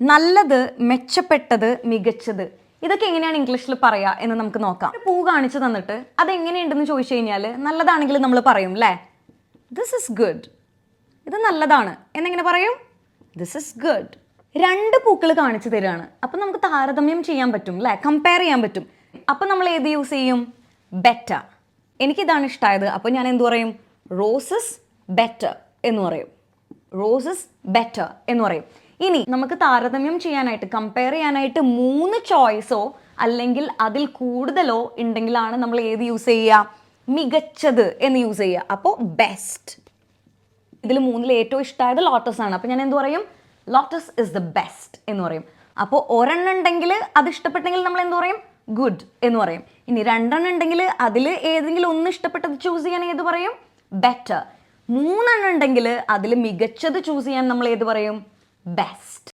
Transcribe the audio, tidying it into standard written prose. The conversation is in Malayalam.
നല്ലത്, മെച്ചപ്പെട്ടത്, മികച്ചത്, ഇതൊക്കെ എങ്ങനെയാണ് ഇംഗ്ലീഷിൽ പറയുക എന്ന് നമുക്ക് നോക്കാം. ഒരു പൂ കാണിച്ചു തന്നിട്ട് അതെങ്ങനെയുണ്ടെന്ന് ചോദിച്ചു കഴിഞ്ഞാൽ നല്ലതാണെങ്കിൽ നമ്മൾ പറയും അല്ലേ, ദിസ് ഇസ് ഗുഡ്, ഇത് നല്ലതാണ് എന്നെങ്ങനെ പറയും, ദിസ് ഇസ് ഗുഡ്. രണ്ട് പൂക്കൾ കാണിച്ചു തരികയാണ്, അപ്പം നമുക്ക് താരതമ്യം ചെയ്യാൻ പറ്റും അല്ലേ, കമ്പയർ ചെയ്യാൻ പറ്റും. അപ്പം നമ്മൾ ഏത് യൂസ് ചെയ്യും, ബെറ്റർ. എനിക്കിതാണ് ഇഷ്ടമായത്, അപ്പോൾ ഞാൻ എന്ത് പറയും, റോസസ് ബെറ്റർ എന്ന് പറയും, റോസസ് ബെറ്റർ എന്ന് പറയും. ഇനി നമുക്ക് താരതമ്യം ചെയ്യാനായിട്ട്, കമ്പയർ ചെയ്യാനായിട്ട് 3 ചോയ്സോ അല്ലെങ്കിൽ അതിൽ കൂടുതലോ ഉണ്ടെങ്കിലാണ് നമ്മൾ ഏത് യൂസ് ചെയ്യുക, മികച്ചത് എന്ന് യൂസ് ചെയ്യുക. അപ്പോൾ ബെസ്റ്റ്. ഇതിൽ 3-ൽ ഏറ്റവും ഇഷ്ടമായത് ലോട്ടസ് ആണ്, അപ്പോൾ ഞാൻ എന്ത് പറയും, ലോട്ടസ് ഇസ് ദ ബെസ്റ്റ് എന്ന് പറയും. അപ്പോൾ ഒരെണ്ണം ഉണ്ടെങ്കിൽ അത് ഇഷ്ടപ്പെട്ടെങ്കിൽ നമ്മൾ എന്ത് പറയും, ഗുഡ് എന്ന് പറയും. ഇനി 2 ഉണ്ടെങ്കിൽ അതിൽ ഏതെങ്കിലും ഒന്ന് ഇഷ്ടപ്പെട്ടത് ചൂസ് ചെയ്യാൻ ഏത് പറയും, ബെറ്റർ. 3 ഉണ്ടെങ്കിൽ അതിൽ മികച്ചത് ചൂസ് ചെയ്യാൻ നമ്മൾ ഏത് പറയും, ബെസ്റ്റ്.